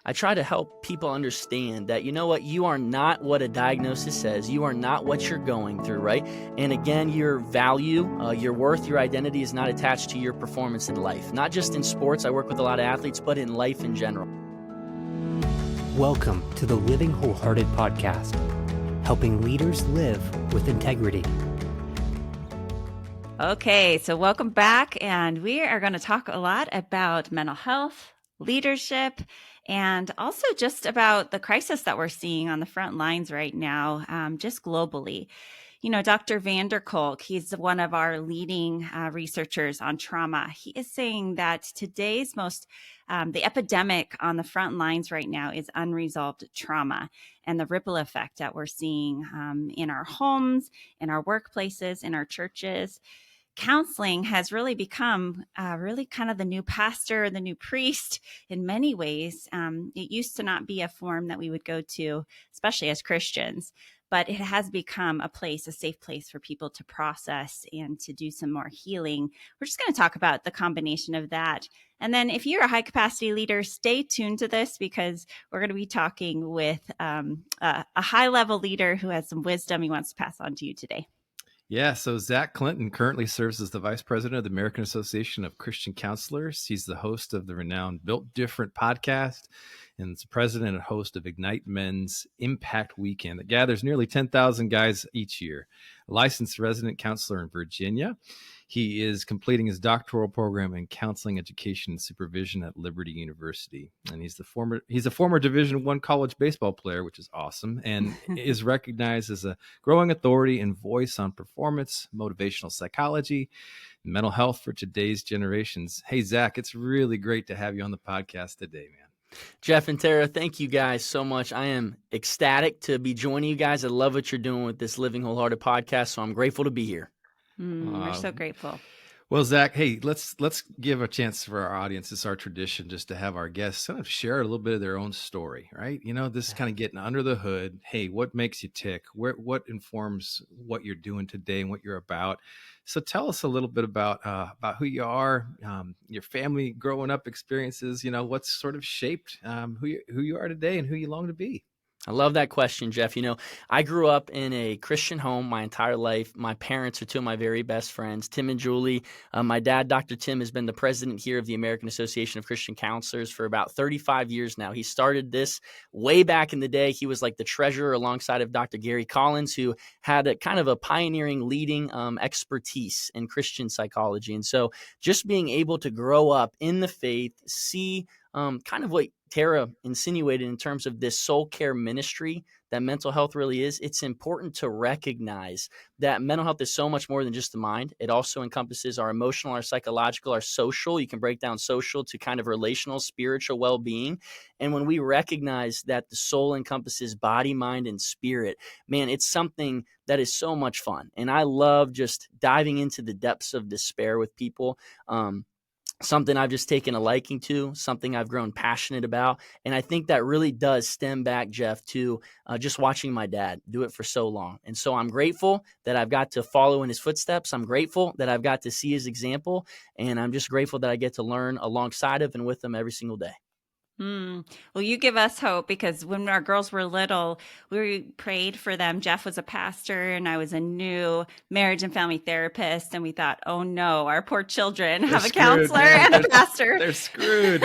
I try to help people understand that, you know what, you are not what a diagnosis says. You are not what you're going through, right? And again, your value, your worth, your identity is not attached to your performance in life. Not just in sports, I work with a lot of athletes, but in life in general. Welcome to the Living Wholehearted podcast, helping leaders live with integrity. Okay, so welcome back, and we are going to talk a lot about mental health, leadership, and also just about the crisis that we're seeing on the front lines right now, just globally. You know, Dr. Kolk, he's one of our leading researchers on trauma. He is saying that today's the epidemic on the front lines right now is unresolved trauma and the ripple effect that we're seeing in our homes, in our workplaces, in our churches. Counseling has really become really kind of the new pastor, the new priest in many ways. It used to not be a form that we would go to, especially as Christians, but it has become a safe place for people to process and to do some more healing. We're just going to talk about the combination of that. And then if you're a high capacity leader, stay tuned to this because we're going to be talking with a high level leader who has some wisdom he wants to pass on to you today. Yeah, so Zach Clinton currently serves as the vice president of the American Association of Christian Counselors. He's the host of the renowned Built Different podcast and is the president and host of Ignite Men's Impact Weekend that gathers nearly 10,000 guys each year. A licensed resident counselor in Virginia. He is completing his doctoral program in counseling, education, and supervision at Liberty University. And he's a former Division I college baseball player, which is awesome, and is recognized as a growing authority and voice on performance, motivational psychology, and mental health for today's generations. Hey, Zach, it's really great to have you on the podcast today, man. Jeff and Tara, thank you guys so much. I am ecstatic to be joining you guys. I love what you're doing with this Living Wholehearted podcast, so I'm grateful to be here. We're so grateful. Well, Zach, hey, let's give a chance for our audience. It's our tradition just to have our guests kind of share a little bit of their own story, right? You know, this is kind of getting under the hood. Hey, what makes you tick? What informs what you're doing today and what you're about? So tell us a little bit about who you are, your family growing up experiences. You know, what's sort of shaped who you are today and who you long to be. I love that question, Jeff. You know, I grew up in a Christian home my entire life. My parents are two of my very best friends, Tim and Julie. My dad, Dr. Tim, has been the president here of the American Association of Christian Counselors for about 35 years now. He started this way back in the day. He was like the treasurer alongside of Dr. Gary Collins, who had a kind of a pioneering leading expertise in Christian psychology. And so just being able to grow up in the faith, see kind of what Tara insinuated in terms of this soul care ministry that mental health really is, it's important to recognize that mental health is so much more than just the mind. It also encompasses our emotional, our psychological, our social. You can break down social to kind of relational, spiritual well-being. And when we recognize that the soul encompasses body, mind, and spirit, man, it's something that is so much fun. And I love just diving into the depths of despair with people. Something I've just taken a liking to, something I've grown passionate about. And I think that really does stem back, Jeff, to just watching my dad do it for so long. And so I'm grateful that I've got to follow in his footsteps. I'm grateful that I've got to see his example. And I'm just grateful that I get to learn alongside of and with him every single day. Well, you give us hope because when our girls were little, we prayed for them. Jeff was a pastor and I was a new marriage and family therapist. And we thought, oh no, our poor children have a counselor and a pastor. They're screwed.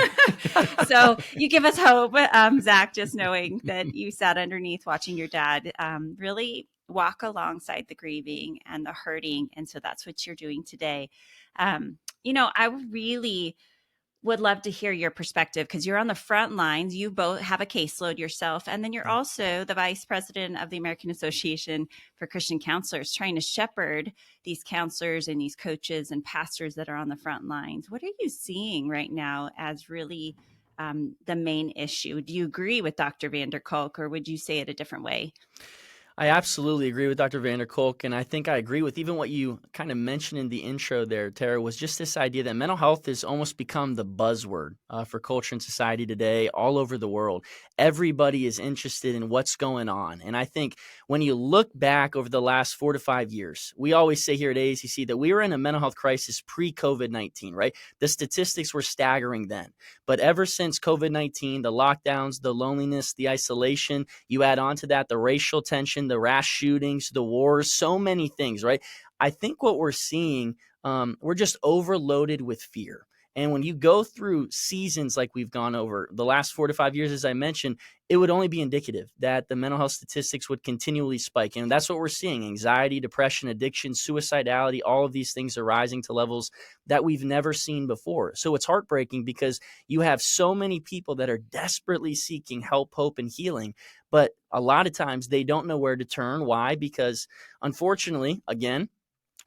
So you give us hope, Zach, just knowing that you sat underneath watching your dad really walk alongside the grieving and the hurting. And so that's what you're doing today. You know, I really would love to hear your perspective because you're on the front lines. You both have a caseload yourself. And then you're also the vice president of the American Association for Christian Counselors, trying to shepherd these counselors and these coaches and pastors that are on the front lines. What are you seeing right now as really the main issue? Do you agree with Dr. Kolk, or would you say it a different way? I absolutely agree with Dr. Vander Kolk, and I think I agree with even what you kind of mentioned in the intro there, Tara, was just this idea that mental health has almost become the buzzword for culture and society today all over the world. Everybody is interested in what's going on. And I think when you look back over the last 4 to 5 years, we always say here at AACC that we were in a mental health crisis pre-COVID-19, right? The statistics were staggering then. But ever since COVID-19, the lockdowns, the loneliness, the isolation, you add on to that the racial tension, the rash shootings, the wars, so many things, right? I think what we're seeing, we're just overloaded with fear. And when you go through seasons like we've gone over the last 4 to 5 years, as I mentioned, it would only be indicative that the mental health statistics would continually spike. And that's what we're seeing. Anxiety, depression, addiction, suicidality, all of these things are rising to levels that we've never seen before. So it's heartbreaking because you have so many people that are desperately seeking help, hope, and healing. But a lot of times they don't know where to turn. Why? Because unfortunately, again,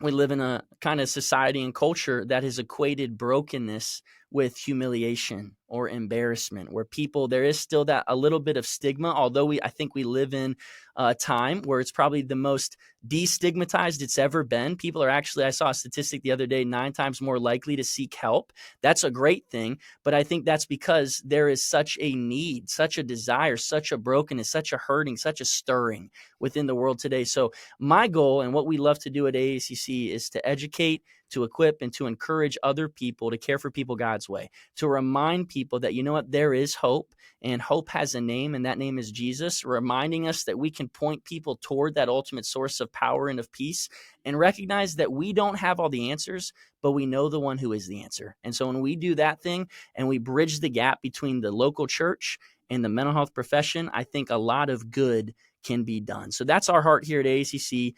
we live in a kind of society and culture that has equated brokenness with humiliation or embarrassment, where people, there is still that a little bit of stigma, although I think we live in a time where it's probably the most destigmatized it's ever been. People are actually, I saw a statistic the other day, 9 times more likely to seek help. That's a great thing. But I think that's because there is such a need, such a desire, such a brokenness, such a hurting, such a stirring within the world today. So my goal and what we love to do at AACC is to educate, to equip, and to encourage other people to care for people God's way, to remind people that, you know what, there is hope, and hope has a name, and that name is Jesus, reminding us that we can point people toward that ultimate source of power and of peace, and recognize that we don't have all the answers, but we know the one who is the answer. And so when we do that thing and we bridge the gap between the local church and the mental health profession, I think a lot of good can be done. So that's our heart here at AACC.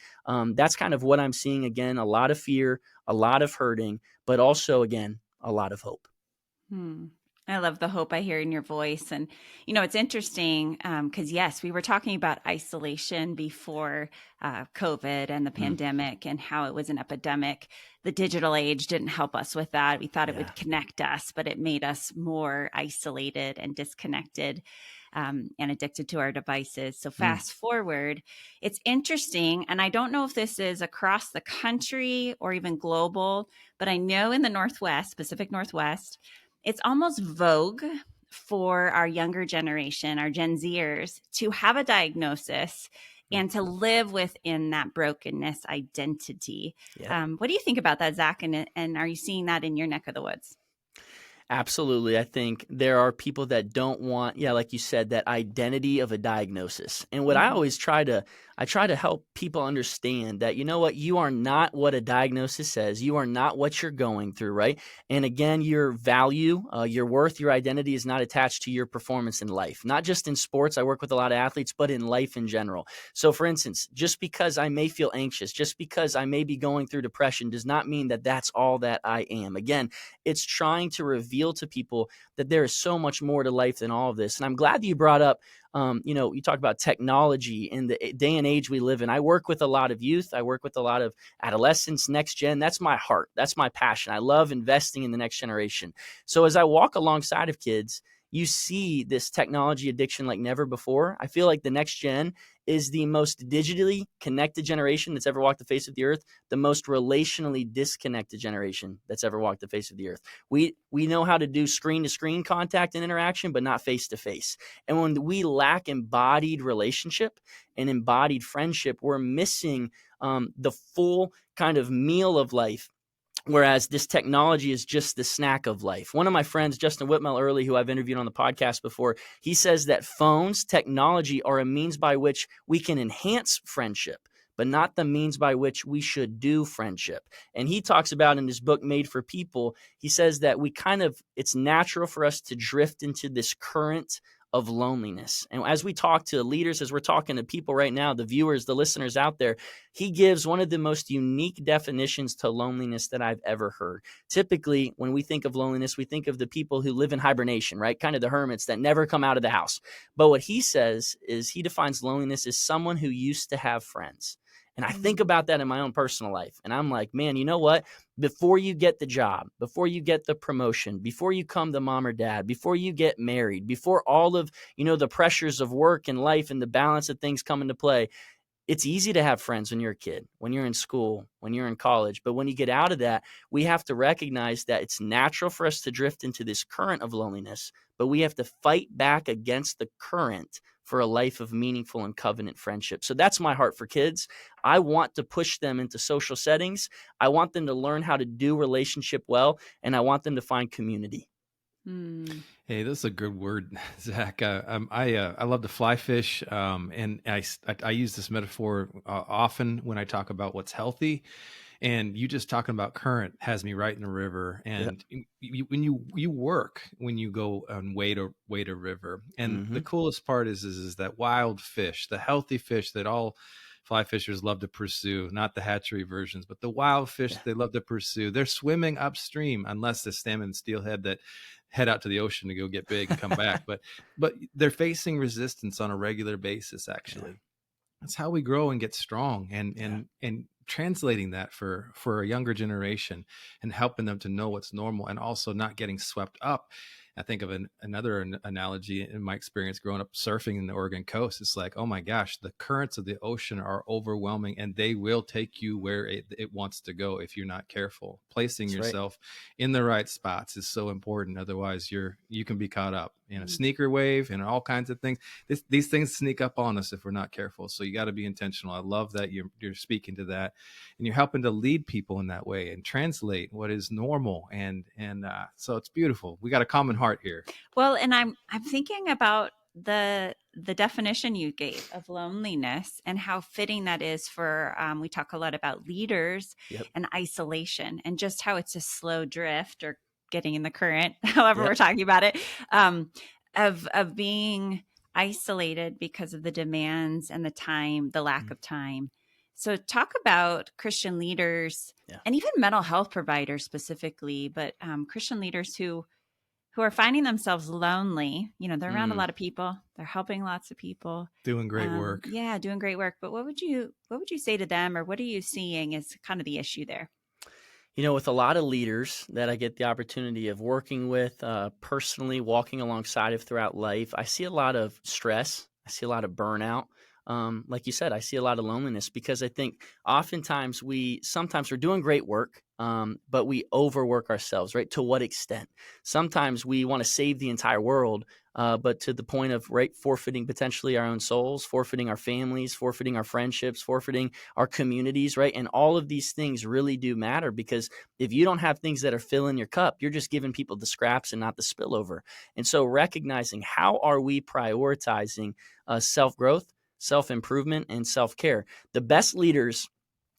That's kind of what I'm seeing. Again, a lot of fear, a lot of hurting, but also, again, a lot of hope. I love the hope I hear in your voice. And, it's interesting because, yes, we were talking about isolation before COVID and the pandemic and how it was an epidemic. The digital age didn't help us with that. We thought it would connect us, but it made us more isolated and disconnected and addicted to our devices. So fast forward, it's interesting. And I don't know if this is across the country or even global, but I know in the Northwest, Pacific Northwest, it's almost vogue for our younger generation, our Gen Zers, to have a diagnosis and to live within that brokenness identity. Yeah. What do you think about that, Zach? And are you seeing that in your neck of the woods? Absolutely. I think there are people that don't want, like you said, that identity of a diagnosis. And what I always try to help people understand that, you know what, you are not what a diagnosis says. You are not what you're going through, right? And again, your value, your worth, your identity is not attached to your performance in life, not just in sports. I work with a lot of athletes, but in life in general. So for instance, just because I may feel anxious, just because I may be going through depression does not mean that that's all that I am. Again, it's trying to reveal to people that there is so much more to life than all of this. And I'm glad that you brought up, you talk about technology in the day and age we live in. I work with a lot of youth. I work with a lot of adolescents, next gen. That's my heart. That's my passion. I love investing in the next generation. So as I walk alongside of kids, you see this technology addiction like never before. I feel like the next gen is the most digitally connected generation that's ever walked the face of the earth, the most relationally disconnected generation that's ever walked the face of the earth. We know how to do screen-to-screen contact and interaction, but not face-to-face. And when we lack embodied relationship and embodied friendship, we're missing the full kind of meal of life. Whereas this technology is just the snack of life. One of my friends, Justin Whitmell Early, who I've interviewed on the podcast before, he says that phones, technology are a means by which we can enhance friendship, but not the means by which we should do friendship. And he talks about in his book, Made for People, he says that it's natural for us to drift into this current of loneliness. And as we talk to leaders, as we're talking to people right now, the viewers, the listeners out there, he gives one of the most unique definitions to loneliness that I've ever heard. Typically, when we think of loneliness, we think of the people who live in hibernation, right? Kind of the hermits that never come out of the house. But what he says is he defines loneliness as someone who used to have friends. And I think about that in my own personal life. And I'm like, man, you know what? Before you get the job, before you get the promotion, before you come to mom or dad, before you get married, before all of, the pressures of work and life and the balance of things come into play, it's easy to have friends when you're a kid, when you're in school, when you're in college. But when you get out of that, we have to recognize that it's natural for us to drift into this current of loneliness, but we have to fight back against the current for a life of meaningful and covenant friendship. So that's my heart for kids. I want to push them into social settings. I want them to learn how to do relationship well, and I want them to find community. Hey, this is a good word, Zach. I love to fly fish, and I use this metaphor often when I talk about what's healthy. And you just talking about current has me right in the river. And when you work, when you go and wade a river, and the coolest part is that wild fish, the healthy fish that all fly fishers love to pursue, not the hatchery versions, but the wild fish they love to pursue. They're swimming upstream, unless the salmon and steelhead that head out to the ocean to go get big and come back. But they're facing resistance on a regular basis, actually. That's how we grow and get strong, and translating that for a younger generation and helping them to know what's normal and also not getting swept up. I think of another analogy in my experience growing up surfing in the Oregon coast. It's like, oh my gosh, the currents of the ocean are overwhelming, and they will take you where it wants to go if you're not careful. Placing yourself in the right spots is so important. Otherwise, you can be caught up in a sneaker wave and all kinds of things. These things sneak up on us if we're not careful. So you got to be intentional. I love that you're speaking to that, and you're helping to lead people in that way and translate what is normal. And so it's beautiful. We got a common heart here. Well, and I'm thinking about the definition you gave of loneliness and how fitting that is for we talk a lot about leaders and isolation, and just how it's a slow drift or getting in the current, however we're talking about it, of being isolated because of the demands and the time, the lack of time. So talk about Christian leaders and even mental health providers specifically, but Christian leaders who are finding themselves lonely. You know, they're around a lot of people. They're helping lots of people. Doing great work. Yeah, doing great work. But what would you say to them, or what are you seeing as kind of the issue there? You know, with a lot of leaders that I get the opportunity of working with, personally walking alongside of throughout life, I see a lot of stress. I see a lot of burnout. Like you said, I see a lot of loneliness, because I think oftentimes we're doing great work, but we overwork ourselves, right? To what extent? Sometimes we want to save the entire world, but to the point of forfeiting potentially our own souls, forfeiting our families, forfeiting our friendships, forfeiting our communities, right? And all of these things really do matter, because if you don't have things that are filling your cup, you're just giving people the scraps and not the spillover. And so recognizing, how are we prioritizing self-growth, self-improvement, and self-care? The best leaders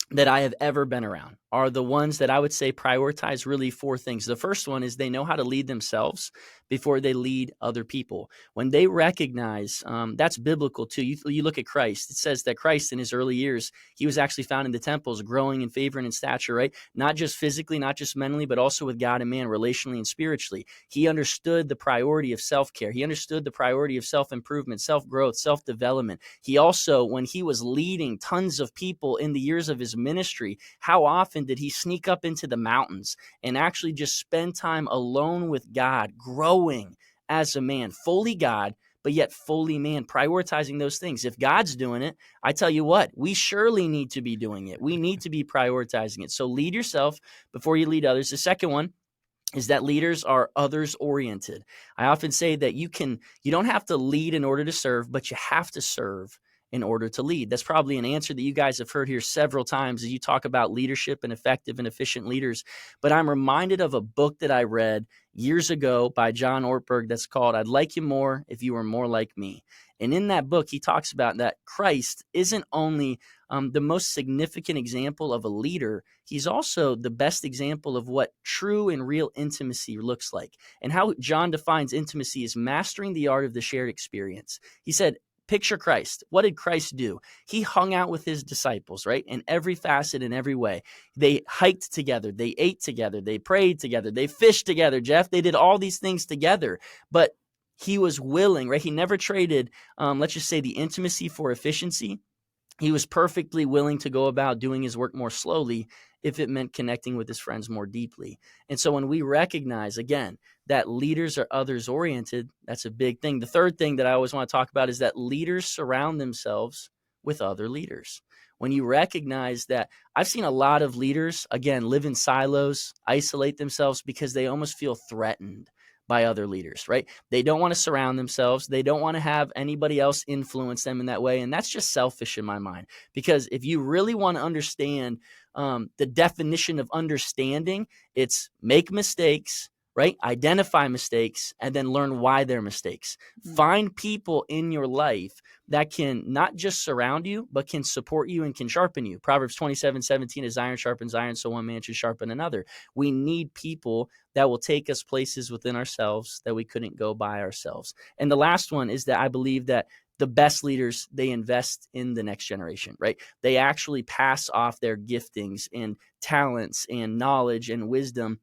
that I have ever been around are the ones that I would say prioritize really four things. The first one is they know how to lead themselves before they lead other people. When they recognize, that's biblical too. You look at Christ. It says that Christ in his early years, he was actually found in the temples, growing in favor and in stature, right? Not just physically, not just mentally, but also with God and man, relationally and spiritually. He understood the priority of self-care. He understood the priority of self-improvement, self-growth, self-development. He also, when he was leading tons of people in the years of his ministry, how often did he sneak up into the mountains and actually just spend time alone with God, growing as a man, fully God, but yet fully man, prioritizing those things? If God's doing it, I tell you what, we surely need to be doing it. We need to be prioritizing it. So lead yourself before you lead others. The second one is that leaders are others oriented. I often say that you don't have to lead in order to serve, but you have to serve in order to lead. That's probably an answer that you guys have heard here several times as you talk about leadership and effective and efficient leaders. But I'm reminded of a book that I read years ago by John Ortberg that's called "I'd Like You More If You Were More Like Me." And in that book, he talks about that Christ isn't only the most significant example of a leader, he's also the best example of what true and real intimacy looks like. And how John defines intimacy is mastering the art of the shared experience. He said, picture Christ. What did Christ do? He hung out with his disciples, right? In every facet, in every way. They hiked together. They ate together. They prayed together. They fished together, Jeff. They did all these things together. But he was willing, right? He never traded, let's just say, the intimacy for efficiency. He was perfectly willing to go about doing his work more slowly if it meant connecting with his friends more deeply. And so when we recognize, again, that leaders are others oriented, that's a big thing. The third thing that I always want to talk about is that leaders surround themselves with other leaders. When you recognize that, I've seen a lot of leaders, again, live in silos, isolate themselves because they almost feel threatened by other leaders, right? They don't want to surround themselves. They don't want to have anybody else influence them in that way. And that's just selfish in my mind, because if you really want to understand the definition of understanding, it's make mistakes, right? Identify mistakes and then learn why they're mistakes. Find people in your life that can not just surround you, but can support you and can sharpen you. Proverbs 27:17 is iron sharpens iron, so one man should sharpen another. We need people that will take us places within ourselves that we couldn't go by ourselves. And the last one is that I believe that the best leaders, they invest in the next generation, right? They actually pass off their giftings and talents and knowledge and wisdom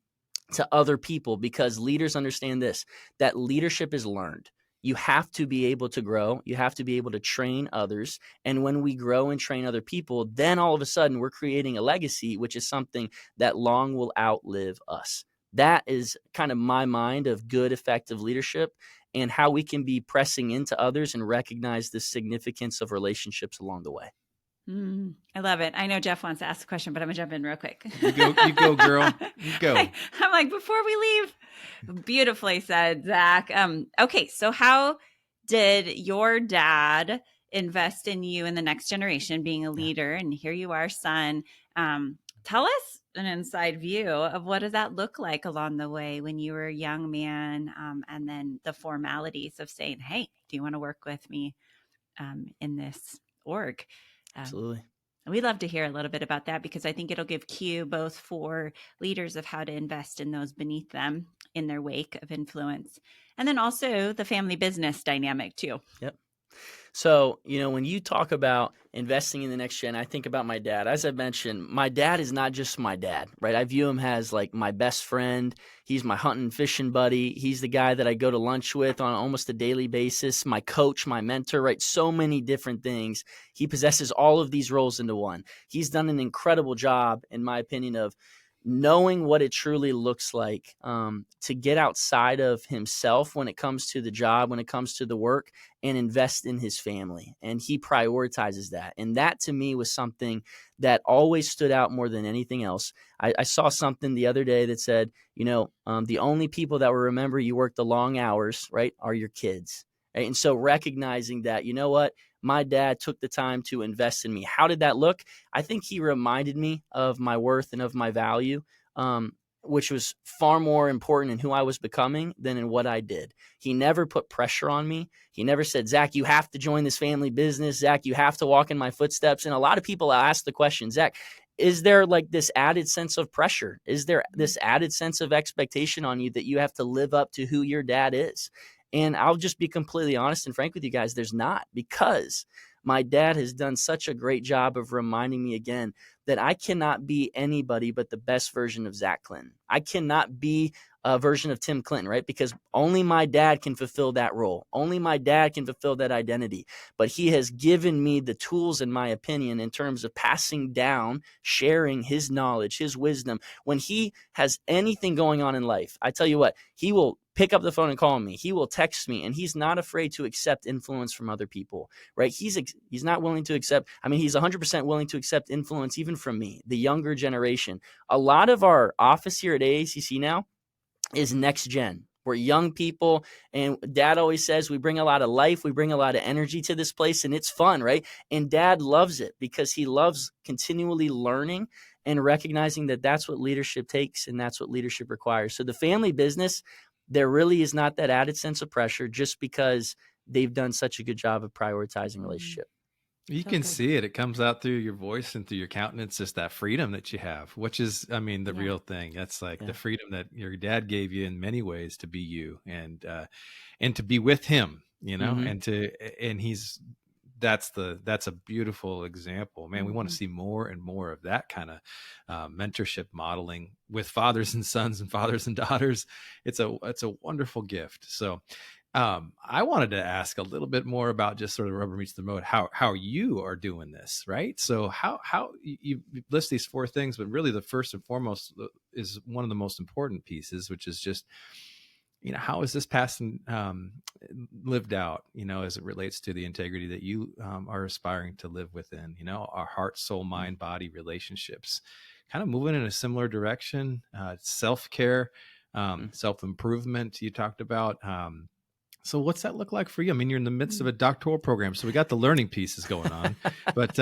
to other people, because leaders understand this, that leadership is learned. You have to be able to grow. You have to be able to train others. And when we grow and train other people, then all of a sudden we're creating a legacy, which is something that long will outlive us. That is kind of my mind of good, effective leadership, and how we can be pressing into others and recognize the significance of relationships along the way. I love it. I know Jeff wants to ask a question, but I'm gonna jump in real quick. You go, girl. You go. I'm like, before we leave, beautifully said, Zach. Okay, so how did your dad invest in you in the next generation, being a leader? And here you are, son. Tell us an inside view of what does that look like along the way when you were a young man, and then the formalities of saying, hey, do you want to work with me in this org? Absolutely. We'd love to hear a little bit about that, because I think it'll give cue both for leaders of how to invest in those beneath them in their wake of influence, and then also the family business dynamic too. Yep. So, when you talk about investing in the next gen, I think about my dad. As I mentioned, my dad is not just my dad, right? I view him as like my best friend. He's my hunting, fishing buddy. He's the guy that I go to lunch with on almost a daily basis, my coach, my mentor, right? So many different things. He possesses all of these roles into one. He's done an incredible job, in my opinion, of knowing what it truly looks like to get outside of himself when it comes to the job, when it comes to the work, and invest in his family. And he prioritizes that. And that to me was something that always stood out more than anything else. I saw something the other day that said, the only people that will remember you work the long hours, right, are your kids. Right? And so recognizing that, you know what, my dad took the time to invest in me. How did that look? I think he reminded me of my worth and of my value, which was far more important in who I was becoming than in what I did. He never put pressure on me. He never said, Zach, you have to join this family business. Zach, you have to walk in my footsteps. And a lot of people ask the question, Zach, is there like this added sense of pressure? Is there this added sense of expectation on you that you have to live up to who your dad is? And I'll just be completely honest and frank with you guys, there's not, because my dad has done such a great job of reminding me again that I cannot be anybody but the best version of Zach Clinton. I cannot be a version of Tim Clinton, right? Because only my dad can fulfill that role. Only my dad can fulfill that identity. But he has given me the tools, in my opinion, in terms of passing down, sharing his knowledge, his wisdom. When he has anything going on in life, I tell you what, he will pick up the phone and call me. He will text me, and he's not afraid to accept influence from other people, right? He's not willing to accept. He's 100% willing to accept influence even from me, the younger generation. A lot of our office here at AACC now is next gen. We're young people, and dad always says we bring a lot of life, we bring a lot of energy to this place, and it's fun, right? And dad loves it because he loves continually learning and recognizing that that's what leadership takes and that's what leadership requires. So the family business, there really is not that added sense of pressure just because they've done such a good job of prioritizing relationship. You can see it. It comes out through your voice and through your countenance, just that freedom that you have, which is, the real thing. That's like the freedom that your dad gave you in many ways to be you and to be with him, that's a beautiful example, man. We want to see more and more of that kind of mentorship modeling with fathers and sons and fathers and daughters. It's a wonderful gift. So I wanted to ask a little bit more about just sort of rubber meets the road, how you are doing this, right? So how you list these 4 things, but really the first and foremost is one of the most important pieces, which is just, how is this passing lived out, as it relates to the integrity that you are aspiring to live within, our heart, soul, mind, body relationships, kind of moving in a similar direction, self-care, self-improvement you talked about. So what's that look like for you? I mean, you're in the midst of a doctoral program, so we got the learning pieces going on, but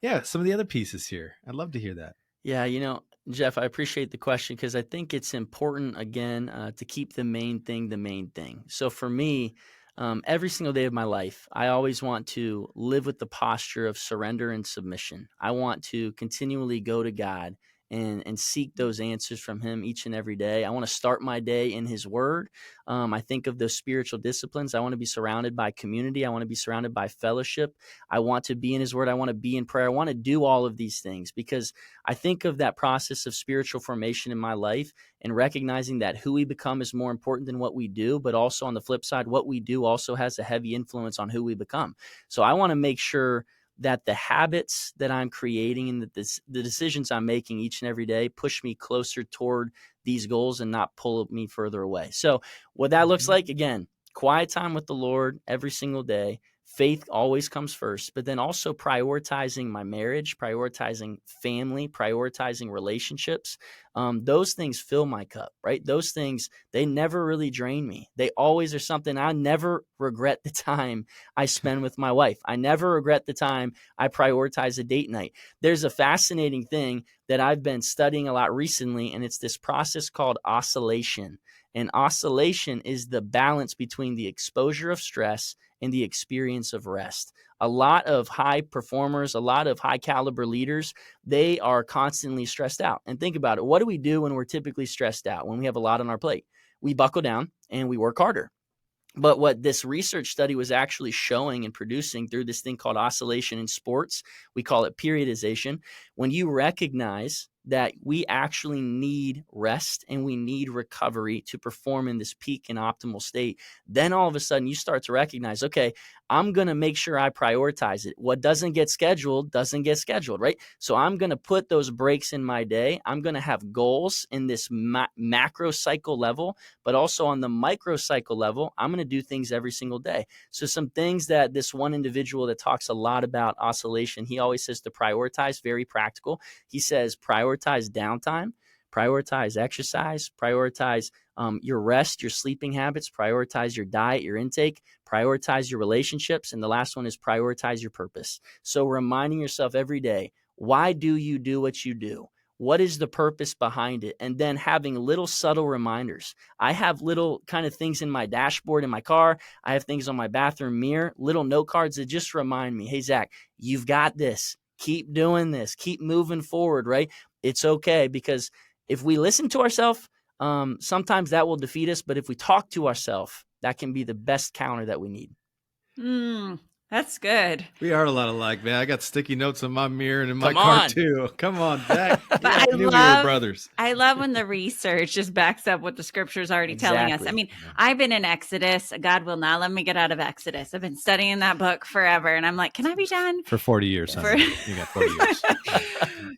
yeah, some of the other pieces here. I'd love to hear that. Yeah, Jeff, I appreciate the question because I think it's important, again, to keep the main thing the main thing. So for me, every single day of my life, I always want to live with the posture of surrender and submission. I want to continually go to God and seek those answers from Him each and every day. I want to start my day in His Word. I think of those spiritual disciplines. I want to be surrounded by community. I want to be surrounded by fellowship. I want to be in His Word. I want to be in prayer. I want to do all of these things because I think of that process of spiritual formation in my life and recognizing that who we become is more important than what we do, but also on the flip side, what we do also has a heavy influence on who we become. So I want to make sure that the habits that I'm creating and that the decisions I'm making each and every day push me closer toward these goals and not pull me further away. So what that looks like, again, quiet time with the Lord every single day. Faith always comes first, but then also prioritizing my marriage, prioritizing family, prioritizing relationships. Those things fill my cup, right? Those things, they never really drain me. They always are something. I never regret the time I spend with my wife. I never regret the time I prioritize a date night. There's a fascinating thing that I've been studying a lot recently, and it's this process called oscillation. And oscillation is the balance between the exposure of stress and the experience of rest. A lot of high performers, a lot of high caliber leaders, they are constantly stressed out. And think about it. What do we do when we're typically stressed out, when we have a lot on our plate? We buckle down and we work harder. But what this research study was actually showing and producing through this thing called oscillation in sports, we call it periodization. When you recognize that we actually need rest and we need recovery to perform in this peak and optimal state, then all of a sudden you start to recognize, okay, I'm going to make sure I prioritize it. What doesn't get scheduled, right? So I'm going to put those breaks in my day. I'm going to have goals in this macro cycle level, but also on the micro cycle level, I'm going to do things every single day. So some things that this one individual that talks a lot about oscillation, he always says to prioritize, very practical. He says prioritize downtime, prioritize exercise, prioritize your rest, your sleeping habits, prioritize your diet, your intake, prioritize your relationships. And the last one is prioritize your purpose. So reminding yourself every day, why do you do what you do? What is the purpose behind it? And then having little subtle reminders. I have little kind of things in my dashboard in my car. I have things on my bathroom mirror, little note cards that just remind me, hey, Zach, you've got this. Keep doing this. Keep moving forward, right? It's okay, because if we listen to ourselves, sometimes that will defeat us. But if we talk to ourselves, that can be the best counter that we need. That's good. We are a lot alike, man. I got sticky notes on my mirror and in my car too. Come on, Zach. But I knew we were brothers. I love when the research just backs up what the scripture's already telling us. I mean, I've been in Exodus. God will not let me get out of Exodus. I've been studying that book forever. And I'm like, can I be done? For 40 years. You got 40 years.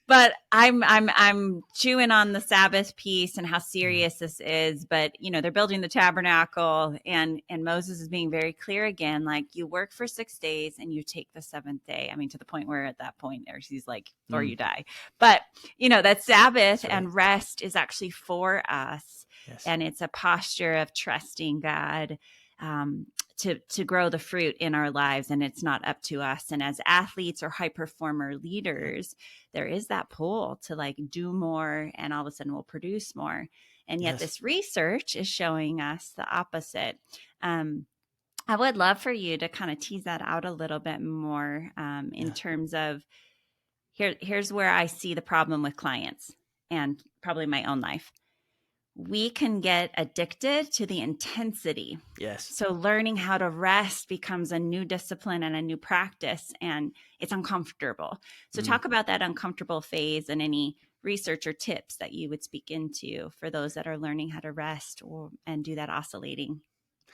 But I'm chewing on the Sabbath piece and how serious this is. But, they're building the tabernacle and Moses is being very clear again, like you work for 6 days and you take the seventh day. I mean, to the point where at that point there he's like, or you die. But, that Sabbath and rest is actually for us. Yes. And it's a posture of trusting God to grow the fruit in our lives, and it's not up to us. And as athletes or high performer leaders, there is that pull to like do more, and all of a sudden we'll produce more. And yet this research is showing us the opposite. I would love for you to kind of tease that out a little bit more in terms of here's where I see the problem with clients and probably my own life. We can get addicted to the intensity. Yes. So learning how to rest becomes a new discipline and a new practice, and it's uncomfortable. So talk about that uncomfortable phase and any research or tips that you would speak into for those that are learning how to rest and do that oscillating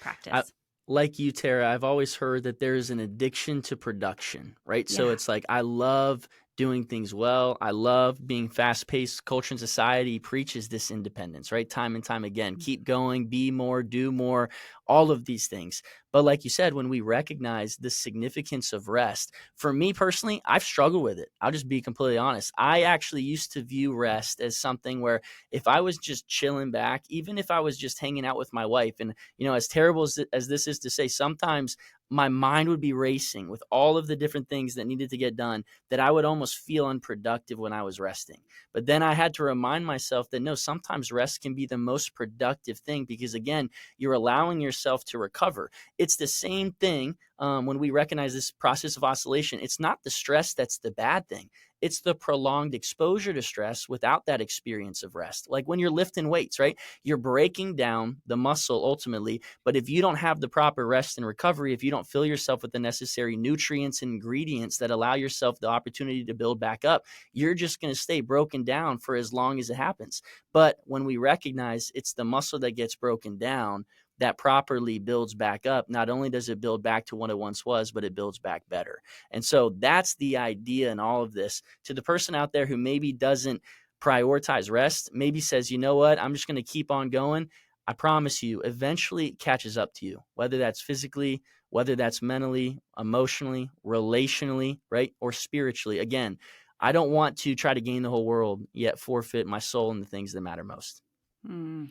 practice. Like you, Tara, I've always heard that there's an addiction to production, right? Yeah. So it's like, I love doing things well. I love being fast-paced. Culture and society preaches this independence, right? Time and time again. Keep going, be more, do more, all of these things. But like you said, when we recognize the significance of rest, for me personally, I've struggled with it. I'll just be completely honest. I actually used to view rest as something where if I was just chilling back, even if I was just hanging out with my wife, and, as terrible as this is to say, sometimes my mind would be racing with all of the different things that needed to get done, that I would almost feel unproductive when I was resting. But then I had to remind myself that no, sometimes rest can be the most productive thing, because again, you're allowing yourself to recover. It's the same thing when we recognize this process of oscillation. It's not the stress that's the bad thing. It's the prolonged exposure to stress without that experience of rest. Like when you're lifting weights, right? You're breaking down the muscle ultimately, but if you don't have the proper rest and recovery, if you don't fill yourself with the necessary nutrients and ingredients that allow yourself the opportunity to build back up, you're just going to stay broken down for as long as it happens. But when we recognize it's the muscle that gets broken down that properly builds back up, not only does it build back to what it once was, but it builds back better. And so that's the idea in all of this. To the person out there who maybe doesn't prioritize rest, maybe says, you know what, I'm just going to keep on going. I promise you, eventually it catches up to you, whether that's physically, whether that's mentally, emotionally, relationally, right? Or spiritually. Again, I don't want to try to gain the whole world, yet forfeit my soul and the things that matter most.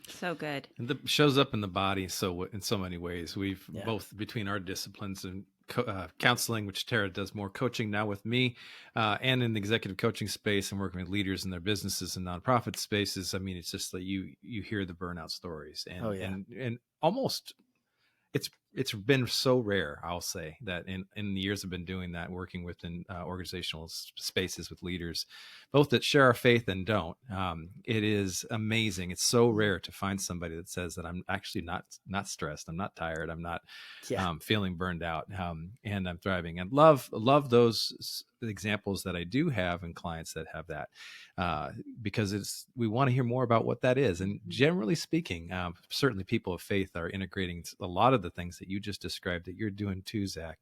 So good. And it shows up in the body so in so many ways. We've Yeah. both between our disciplines and counseling, which Tara does more coaching now with me, and in the executive coaching space and working with leaders in their businesses and nonprofit spaces. I mean, it's just that you hear the burnout stories, and and almost it's been so rare, I'll say, that in the years I've been doing that, working within organizational spaces with leaders, both that share our faith and don't. It is amazing. It's so rare to find somebody that says that I'm actually not stressed, I'm not tired, I'm not feeling burned out, and I'm thriving. And love those examples that I do have in clients that have that, because we want to hear more about what that is. And generally speaking, certainly people of faith are integrating a lot of the things that you just described that you're doing too, Zach.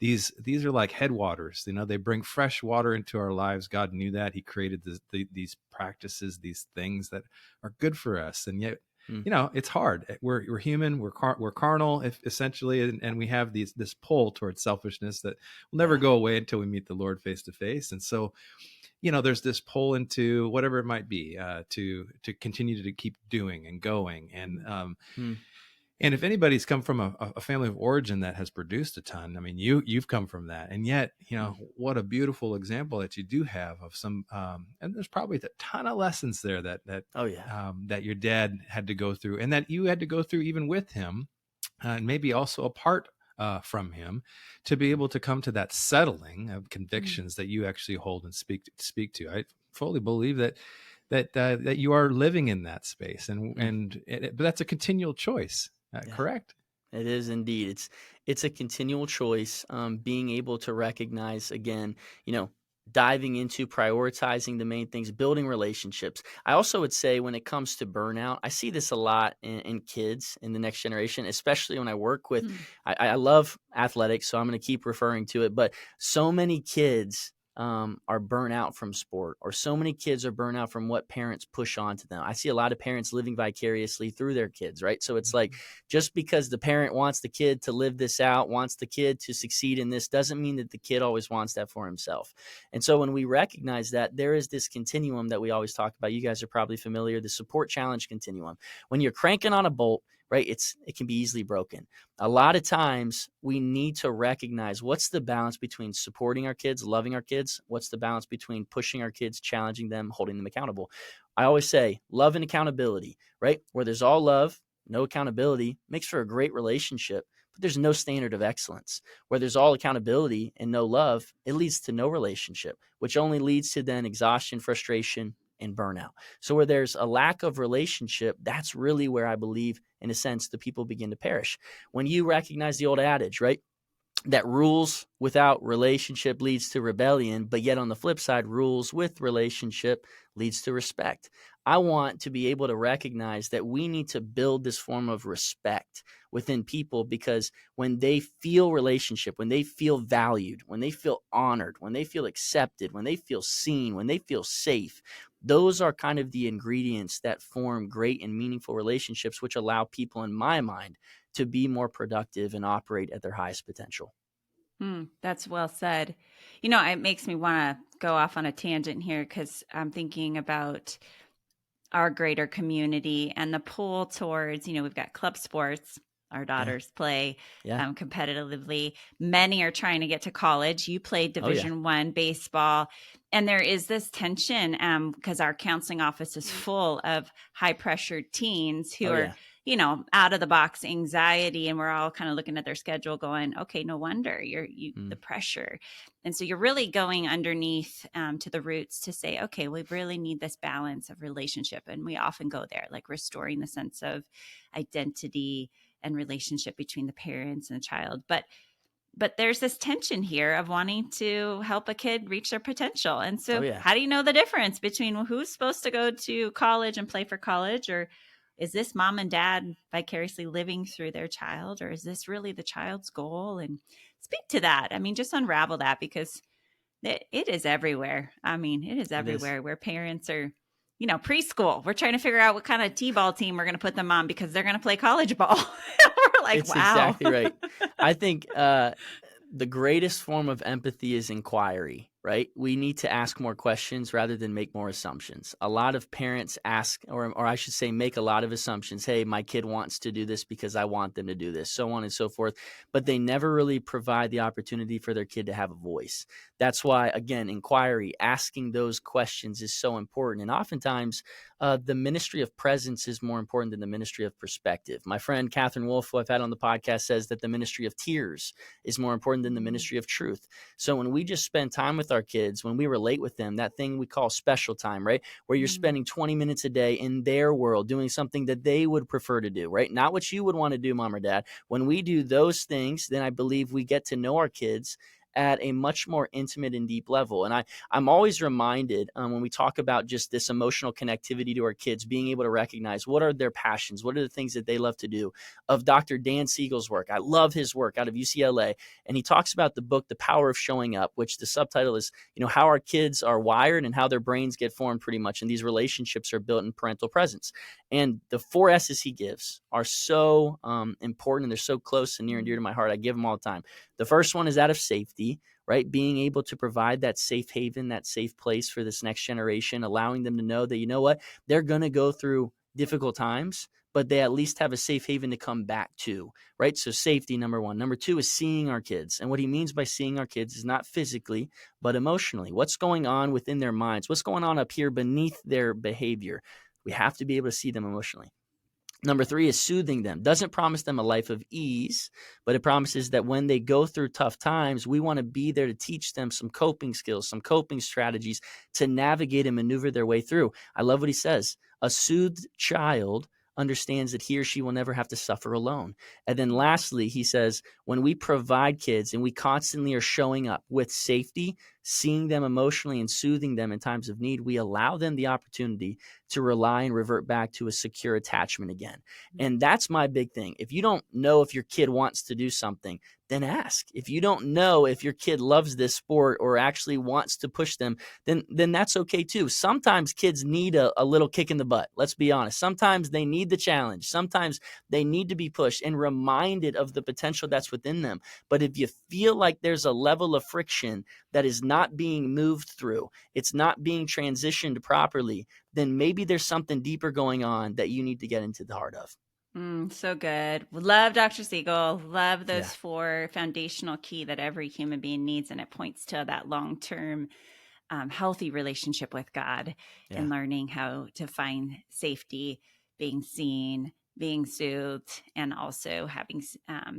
These are like headwaters. They bring fresh water into our lives. God knew that. He created these practices, these things that are good for us, and yet it's hard. We're human. We're carnal, essentially, and we have this pull towards selfishness that will never go away until we meet the Lord face to face. And so, there's this pull into whatever it might be, to continue to keep doing and going. And if anybody's come from a family of origin that has produced a ton, I mean, you've come from that, and yet, what a beautiful example that you do have of some, and there's probably a ton of lessons there that that your dad had to go through, and that you had to go through even with him, and maybe also apart from him, to be able to come to that settling of convictions that you actually hold and speak to. I fully believe that you are living in that space, but that's a continual choice. Correct? It is indeed. It's a continual choice. Being able to recognize, again, diving into prioritizing the main things, building relationships. I also would say when it comes to burnout, I see this a lot in kids in the next generation, especially when I work with, I love athletics, so I'm going to keep referring to it, but so many kids are burnt out from sport, or so many kids are burnt out from what parents push onto them. I see a lot of parents living vicariously through their kids, right? So it's like, just because the parent wants the kid to live this out, wants the kid to succeed in this, doesn't mean that the kid always wants that for himself. And so when we recognize that, there is this continuum that we always talk about. You guys are probably familiar, the support challenge continuum. When you're cranking on a bolt, right, it can be easily broken. A lot of times we need to recognize what's the balance between supporting our kids, loving our kids. What's the balance between pushing our kids, challenging them, holding them accountable? I always say love and accountability, right? Where there's all love, no accountability, makes for a great relationship, but there's no standard of excellence. Where there's all accountability and no love, it leads to no relationship, which only leads to then exhaustion, frustration, and burnout. So where there's a lack of relationship, that's really where I believe, in a sense, the people begin to perish. When you recognize the old adage, right, that rules without relationship leads to rebellion, but yet on the flip side, rules with relationship leads to respect. I want to be able to recognize that we need to build this form of respect within people, because when they feel relationship, when they feel valued, when they feel honored, when they feel accepted, when they feel seen, when they feel safe, those are kind of the ingredients that form great and meaningful relationships, which allow people, in my mind, to be more productive and operate at their highest potential. That's well said. It makes me want to go off on a tangent here because I'm thinking about our greater community and the pull towards, we've got club sports. Our Yeah. daughters play Yeah. competitively. Many are trying to get to college. You played Oh, yeah. Division I baseball. And there is this tension because our counseling office is full of high pressured teens who Oh, are, yeah. out of the box anxiety. And we're all kind of looking at their schedule going, okay, no wonder the pressure. And so you're really going underneath to the roots to say, okay, we really need this balance of relationship. And we often go there, like restoring the sense of identity and relationship between the parents and the child. But there's this tension here of wanting to help a kid reach their potential. And Oh, so yeah. how do you know the difference between who's supposed to go to college and play for college, or is this mom and dad vicariously living through their child, or is this really the child's goal? And speak to that. I mean, just unravel that, because it is everywhere. I mean, it is It is. everywhere where parents are, preschool. We're trying to figure out what kind of T-ball team we're going to put them on because they're going to play college ball. We're like, It's wow. exactly right. I think the greatest form of empathy is inquiry, right? We need to ask more questions rather than make more assumptions. A lot of parents ask, or I should say, make a lot of assumptions. Hey, my kid wants to do this because I want them to do this, so on and so forth. But they never really provide the opportunity for their kid to have a voice. That's why, again, inquiry, asking those questions is so important. And oftentimes, the ministry of presence is more important than the ministry of perspective. My friend Catherine Wolf, who I've had on the podcast, says that the ministry of tears is more important than the ministry of truth. So when we just spend time with our kids, when we relate with them, that thing we call special time, right? Where you're spending 20 minutes a day in their world doing something that they would prefer to do, right? Not what you would want to do, mom or dad. When we do those things, then I believe we get to know our kids at a much more intimate and deep level. And I'm always reminded when we talk about just this emotional connectivity to our kids, being able to recognize what are their passions, what are the things that they love to do, of Dr. Dan Siegel's work. I love his work out of UCLA. And he talks about the book, The Power of Showing Up, which the subtitle is, how our kids are wired and how their brains get formed pretty much. And these relationships are built in parental presence. And the 4 S's he gives are so important, and they're so close and near and dear to my heart. I give them all the time. The first one is that of safety, right? Being able to provide that safe haven, that safe place for this next generation, allowing them to know that, you know what, they're going to go through difficult times, but they at least have a safe haven to come back to, right? So safety, number one. Number two is seeing our kids. And what he means by seeing our kids is not physically, but emotionally. What's going on within their minds? What's going on up here beneath their behavior? We have to be able to see them emotionally. Number three is soothing them. Doesn't promise them a life of ease, but it promises that when they go through tough times, we want to be there to teach them some coping skills, some coping strategies to navigate and maneuver their way through. I love what he says. A soothed child understands that he or she will never have to suffer alone. And then lastly, he says, when we provide kids and we constantly are showing up with safety, seeing them emotionally and soothing them in times of need, we allow them the opportunity to rely and revert back to a secure attachment again. And that's my big thing. If you don't know if your kid wants to do something, then ask. If you don't know if your kid loves this sport or actually wants to push them, then that's okay too. Sometimes kids need a little kick in the butt. Let's be honest. Sometimes they need the challenge. Sometimes they need to be pushed and reminded of the potential that's within them. But if you feel like there's a level of friction that is not being moved through, it's not being transitioned properly, then maybe there's something deeper going on that you need to get into the heart of. So good. Love Dr. Siegel. Love those Yeah. 4 foundational key that every human being needs. And it points to that long-term healthy relationship with God and learning how to find safety, being seen, being soothed, and also having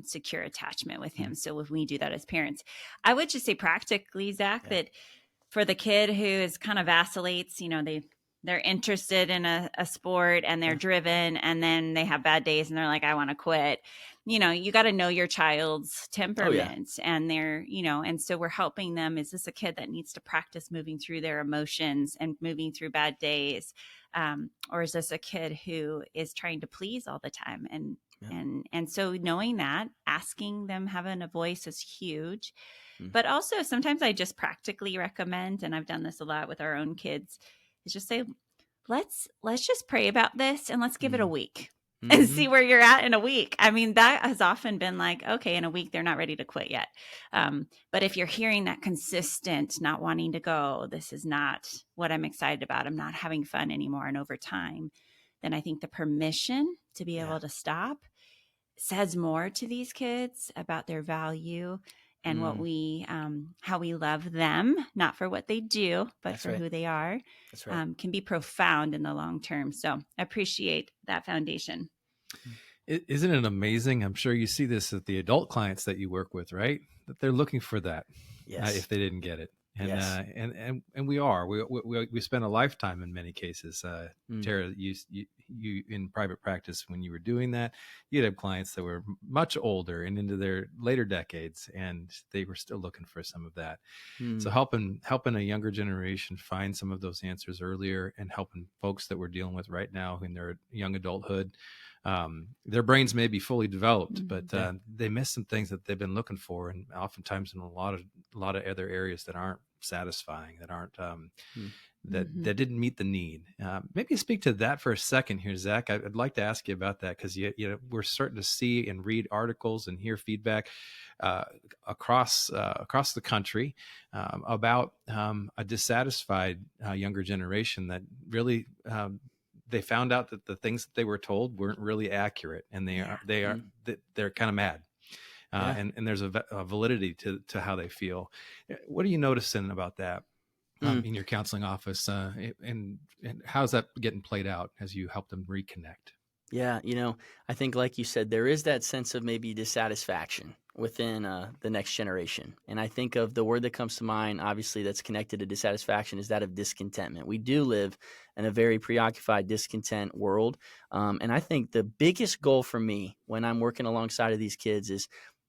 secure attachment with him. So if we do that as parents, I would just say practically, Zach, that for the kid who is kind of vacillates, they're interested in a sport and they're driven, and then they have bad days and they're like, I want to quit. you got to know your child's Oh yeah. temperament and their, and so we're helping them. Is this a kid that needs to practice moving through their emotions and moving through bad days? Or is this a kid who is trying to please all the time? Yeah. And so knowing that, asking them, having a voice is huge. Mm. But also sometimes I just practically recommend, and I've done this a lot with our own kids, is just say, let's just pray about this and let's give it a week and see where you're at in a week. I mean, that has often been like, okay, in a week, they're not ready to quit yet. But if you're hearing that consistent, not wanting to go, this is not what I'm excited about, I'm not having fun anymore, and over time, then I think the permission to be able to stop says more to these kids about their value and what we, how we love them, not for what they do, but That's for right. who they are, That's right. can be profound in the long term. So I appreciate that foundation. Isn't it amazing? I'm sure you see this at the adult clients that you work with, right? That they're looking for that, Yes. if they didn't get it. And Yes. And we spend a lifetime in many cases. Tara, you in private practice, when you were doing that, you'd have clients that were much older and into their later decades, and they were still looking for some of that. So helping a younger generation find some of those answers earlier, and helping folks that we're dealing with right now in their young adulthood. Their brains may be fully developed, but they miss some things that they've been looking for, and oftentimes in a lot of other areas that aren't satisfying, that aren't that didn't meet the need. Maybe speak to that for a second here, Zach. I'd like to ask you about that, because we're starting to see and read articles and hear feedback across the country about a dissatisfied younger generation that really. They found out that the things that they were told weren't really accurate, and they're kind of mad, and there's a validity to how they feel. What are you noticing about that in your counseling office, and how's that getting played out as you help them reconnect? Yeah, I think, like you said, there is that sense of maybe dissatisfaction within the next generation. And I think of the word that comes to mind, obviously, that's connected to dissatisfaction, is that of discontentment. We do live in a very preoccupied, discontent world. And I think the biggest goal for me when I'm working alongside of these kids is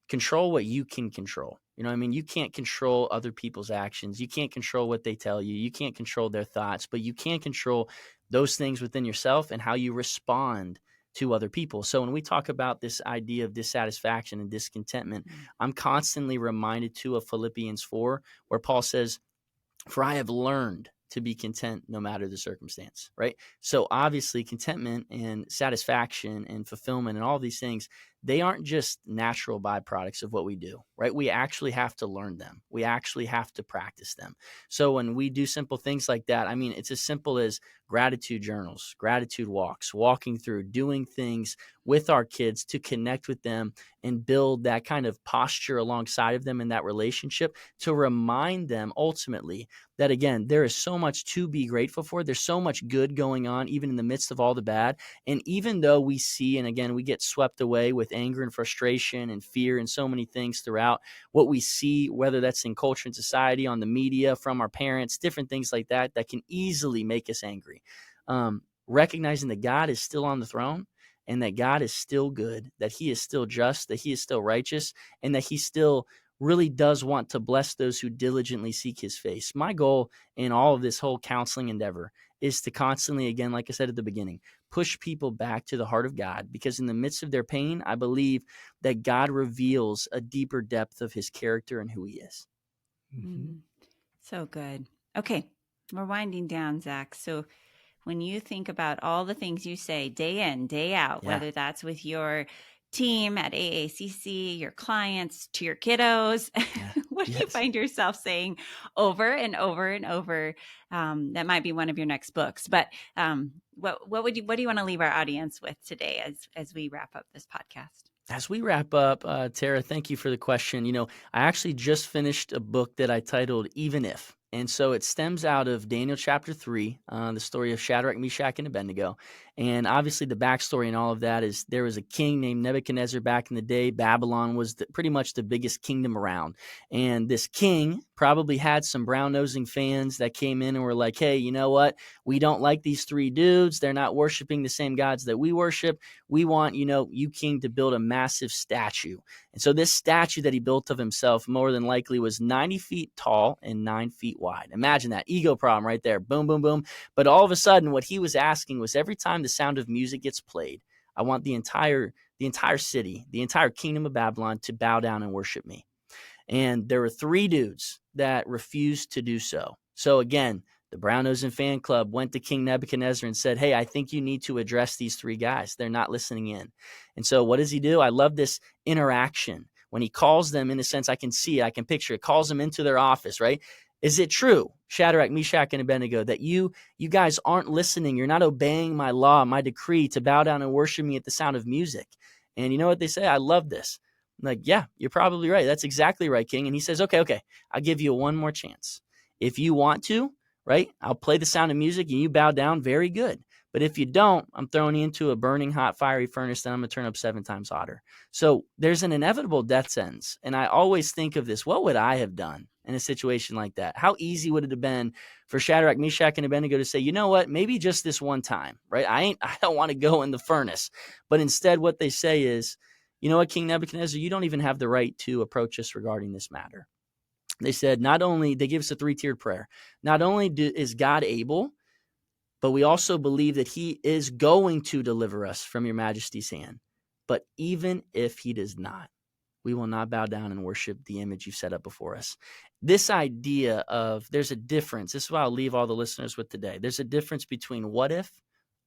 control what you can control. You can't control other people's actions. You can't control what they tell you. You can't control their thoughts, but you can control those things within yourself and how you respond to other people. So when we talk about this idea of dissatisfaction and discontentment, I'm constantly reminded too of Philippians 4, where Paul says, "For I have learned to be content no matter the circumstance," right? So obviously contentment and satisfaction and fulfillment and all these things, they aren't just natural byproducts of what we do, right? We actually have to learn them. We actually have to practice them. So when we do simple things like that, it's as simple as gratitude journals, gratitude walks, walking through, doing things with our kids to connect with them and build that kind of posture alongside of them in that relationship, to remind them ultimately that, again, there is so much to be grateful for. There's so much good going on, even in the midst of all the bad. And even though we see, and again, we get swept away with anger and frustration and fear and so many things throughout what we see, whether that's in culture and society, on the media, from our parents, different things like that, that can easily make us angry. Recognizing that God is still on the throne, and that God is still good, that he is still just, that he is still righteous, and that he still really does want to bless those who diligently seek his face. My goal in all of this whole counseling endeavor is to constantly, again, like I said at the beginning, push people back to the heart of God, because in the midst of their pain, I believe that God reveals a deeper depth of his character and who he is. So good. Okay, we're winding down, Zach. So when you think about all the things you say day in, day out, whether that's with your team at AACC, your clients, to your kiddos, what do you find yourself saying over and over and over? That might be one of your next books, but what do you want to leave our audience with today as we wrap up this podcast? As we wrap up, Tara, thank you for the question. I actually just finished a book that I titled Even If. And so it stems out of Daniel chapter 3, the story of Shadrach, Meshach, and Abednego. And obviously the backstory and all of that is there was a king named Nebuchadnezzar back in the day. Babylon was pretty much the biggest kingdom around. And this king probably had some brown-nosing fans that came in and were like, hey, you know what? We don't like these three dudes. They're not worshiping the same gods that we worship. We want, you king, to build a massive statue. And so this statue that he built of himself more than likely was 90 feet tall and 9 feet wide. Imagine that ego problem right there. Boom, boom, boom. But all of a sudden, what he was asking was, every time the sound of music gets played, I want the entire city, the entire kingdom of Babylon to bow down and worship me. And there were three dudes that refused to do so. So again, the brown-nosing fan club went to King Nebuchadnezzar and said, hey, I think you need to address these three guys. They're not listening in. And so what does he do? I love this interaction. When he calls them, in a sense, I can see it, I can picture it, calls them into their office, right? Is it true, Shadrach, Meshach, and Abednego, that you guys aren't listening? You're not obeying my law, my decree to bow down and worship me at the sound of music. And you know what they say? I love this. I'm like, yeah, you're probably right. That's exactly right, King. And he says, okay, I'll give you one more chance. If you want to, right, I'll play the sound of music and you bow down, very good. But if you don't, I'm throwing you into a burning hot fiery furnace, then I'm going to turn up 7 times hotter. So there's an inevitable death sentence. And I always think of this, what would I have done in a situation like that? How easy would it have been for Shadrach, Meshach, and Abednego to say, you know what, maybe just this one time, right? I don't want to go in the furnace. But instead what they say is, you know what, King Nebuchadnezzar, you don't even have the right to approach us regarding this matter. They said, they give us a 3-tiered prayer. Not only is God able, but we also believe that he is going to deliver us from your majesty's hand. But even if he does not, we will not bow down and worship the image you've set up before us. This idea of there's a difference. This is what I'll leave all the listeners with today. There's a difference between what if,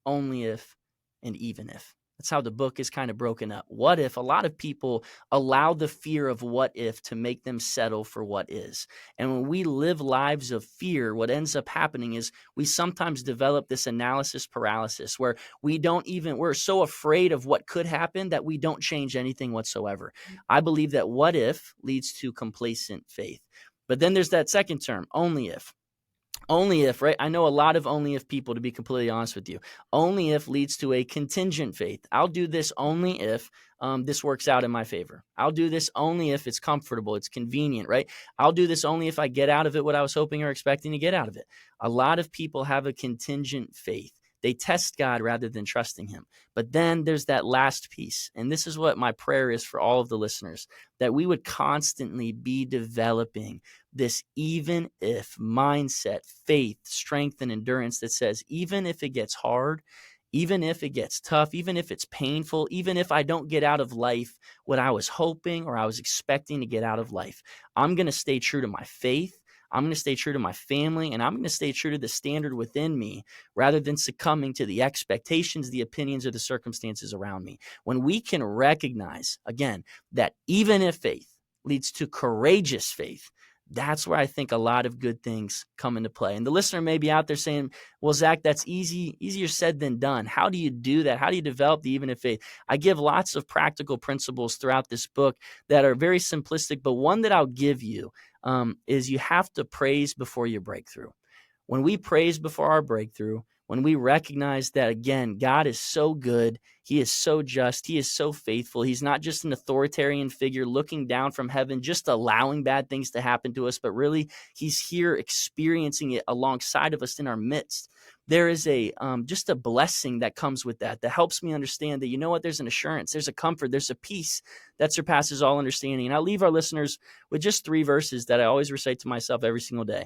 only if, and even if. That's how the book is kind of broken up. What if? A lot of people allow the fear of what if to make them settle for what is. And when we live lives of fear, what ends up happening is we sometimes develop this analysis paralysis where we're so afraid of what could happen that we don't change anything whatsoever. I believe that what if leads to complacent faith. But then there's that second term, only if. Only if, right? I know a lot of only if people, to be completely honest with you. Only if leads to a contingent faith. I'll do this only if this works out in my favor. I'll do this only if it's comfortable, it's convenient, right? I'll do this only if I get out of it what I was hoping or expecting to get out of it. A lot of people have a contingent faith. They test God rather than trusting him. But then there's that last piece. And this is what my prayer is for all of the listeners, that we would constantly be developing this even if mindset, faith, strength, and endurance that says, even if it gets hard, even if it gets tough, even if it's painful, even if I don't get out of life what I was hoping or I was expecting to get out of life, I'm going to stay true to my faith. I'm going to stay true to my family, and I'm going to stay true to the standard within me rather than succumbing to the expectations, the opinions, or the circumstances around me. When we can recognize, again, that even if faith leads to courageous faith, that's where I think a lot of good things come into play. And the listener may be out there saying, well, Zach, that's easier said than done. How do you do that? How do you develop the even if faith? I give lots of practical principles throughout this book that are very simplistic, but one that I'll give you is you have to praise before your breakthrough. When we praise before our breakthrough, when we recognize that, again, God is so good, he is so just, he is so faithful. He's not just an authoritarian figure looking down from heaven, just allowing bad things to happen to us, but really he's here experiencing it alongside of us in our midst. There is just a blessing that comes with that helps me understand that, you know what, there's an assurance, there's a comfort, there's a peace that surpasses all understanding. And I'll leave our listeners with just 3 verses that I always recite to myself every single day.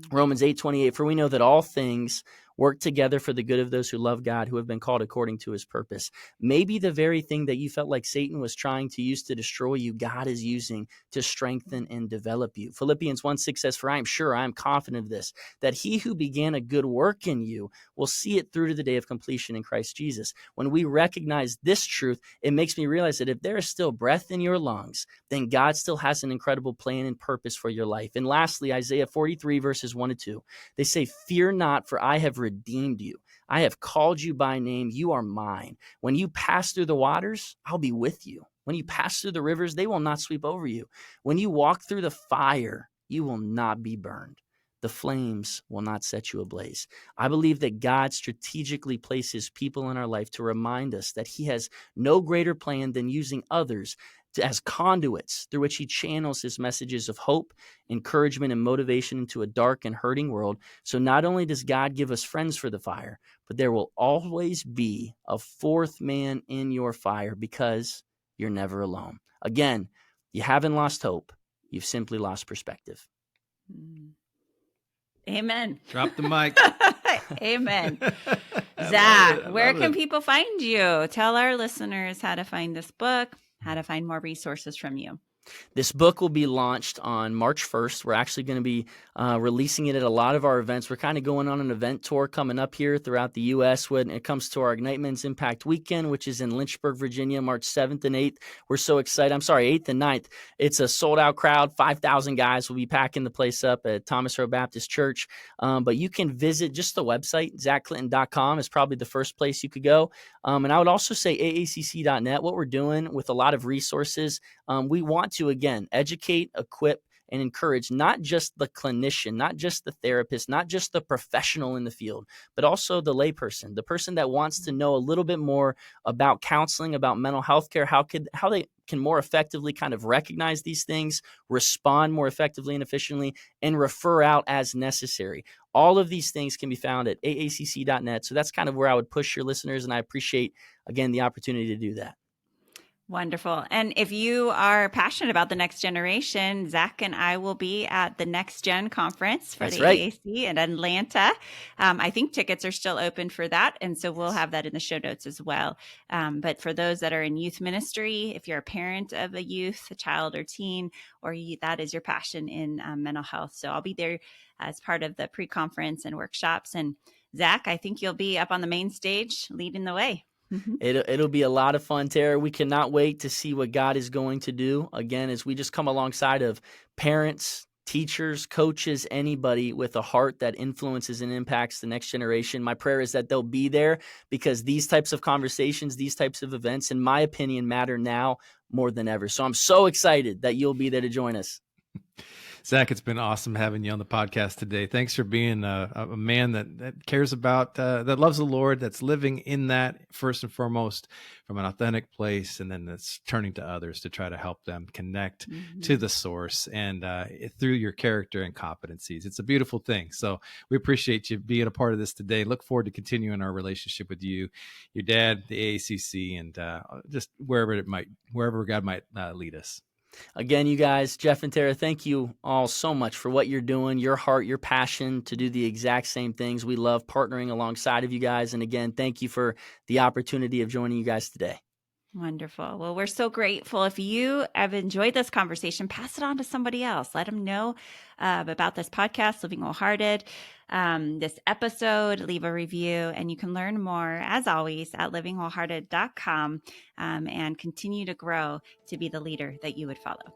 Romans 8:28, for we know that all things work together for the good of those who love God, who have been called according to his purpose. Maybe the very thing that you felt like Satan was trying to use to destroy you, God is using to strengthen and develop you. Philippians 1:6 says, for I am sure, I am confident of this, that he who began a good work in you will see it through to the day of completion in Christ Jesus. When we recognize this truth, it makes me realize that if there is still breath in your lungs, then God still has an incredible plan and purpose for your life. And lastly, Isaiah 43 verses 1-2, they say, fear not, for I have redeemed you. I have called you by name. You are mine. When you pass through the waters, I'll be with you. When you pass through the rivers, they will not sweep over you. When you walk through the fire, you will not be burned. the flames will not set you ablaze. I believe that God strategically places people in our life to remind us that he has no greater plan than using others as conduits through which he channels his messages of hope, encouragement, and motivation into a dark and hurting world. So not only does God give us friends for the fire, but there will always be a fourth man in your fire because you're never alone. Again, you haven't lost hope. You've simply lost perspective. Amen. Drop the mic. Amen. I Zach, love it. where can people find you? Tell our listeners how to find this book, how to find more resources from you. This book will be launched on March 1st. We're actually going to be releasing it at a lot of our events. We're kind of going on an event tour coming up here throughout the U.S. when it comes to our Ignite Men's Impact Weekend, which is in Lynchburg, Virginia, March 7th and 8th. We're so excited. 8th and 9th. It's a sold-out crowd. 5,000 guys will be packing the place up at Thomas Rowe Baptist Church. But you can visit just the website. ZachClinton.com is probably the first place you could go. And I would also say aacc.net. What we're doing with a lot of resources, we want to, again, educate, equip, and encourage not just the clinician, not just the therapist, not just the professional in the field, but also the layperson, the person that wants to know a little bit more about counseling, about mental health care, how they can more effectively kind of recognize these things, respond more effectively and efficiently, and refer out as necessary. All of these things can be found at aacc.net. So that's kind of where I would push your listeners, and I appreciate, again, the opportunity to do that. Wonderful. And if you are passionate about the next generation, Zach and I will be at the Next Gen conference for That's the right. AAC in Atlanta. I think tickets are still open for that. And so we'll have that in the show notes as well. But for those that are in youth ministry, if you're a parent of a youth, a child or teen, or that is your passion in mental health. So I'll be there as part of the pre-conference and workshops. And Zach, I think you'll be up on the main stage leading the way. It'll be a lot of fun, Tara. We cannot wait to see what God is going to do. Again, as we just come alongside of parents, teachers, coaches, anybody with a heart that influences and impacts the next generation. My prayer is that they'll be there because these types of conversations, these types of events, in my opinion, matter now more than ever. So I'm so excited that you'll be there to join us. Zach, it's been awesome having you on the podcast today. Thanks for being a man that cares about, that loves the Lord, that's living in that first and foremost from an authentic place, and then that's turning to others to try to help them connect to the source and through your character and competencies. It's a beautiful thing. So we appreciate you being a part of this today. Look forward to continuing our relationship with you, your dad, the AACC, and just wherever God might lead us. Again, you guys, Jeff and Tara, thank you all so much for what you're doing, your heart, your passion to do the exact same things. We love partnering alongside of you guys. And again, thank you for the opportunity of joining you guys today. Wonderful. Well, we're so grateful. If you have enjoyed this conversation, pass it on to somebody else. Let them know about this podcast, Living Wholehearted, this episode, leave a review, and you can learn more, as always, at livingwholehearted.com and continue to grow to be the leader that you would follow.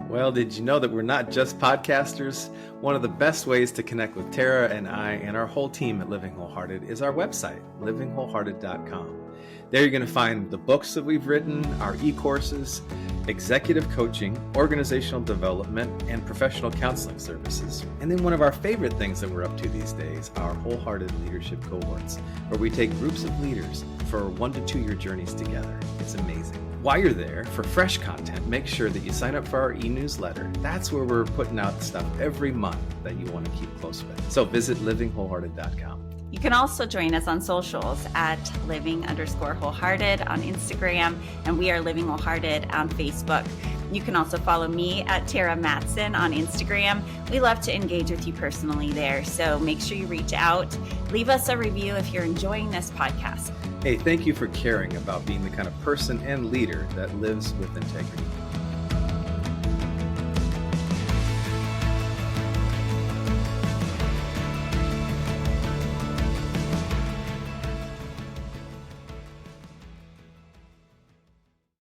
Well, did you know that we're not just podcasters? One of the best ways to connect with Tara and I and our whole team at Living Wholehearted is our website, livingwholehearted.com. There you're going to find the books that we've written, our e-courses, executive coaching, organizational development, and professional counseling services. And then one of our favorite things that we're up to these days, our Wholehearted Leadership Cohorts, where we take groups of leaders for 1 to 2 year journeys together. It's amazing. While you're there, for fresh content, make sure that you sign up for our e-newsletter. That's where we're putting out stuff every month that you want to keep close with. So visit livingwholehearted.com. You can also join us on socials at living_wholehearted on Instagram, and we are Living Wholehearted on Facebook. You can also follow me at Tara Matson on Instagram. We love to engage with you personally there, so make sure you reach out. Leave us a review if you're enjoying this podcast. Hey, thank you for caring about being the kind of person and leader that lives with integrity.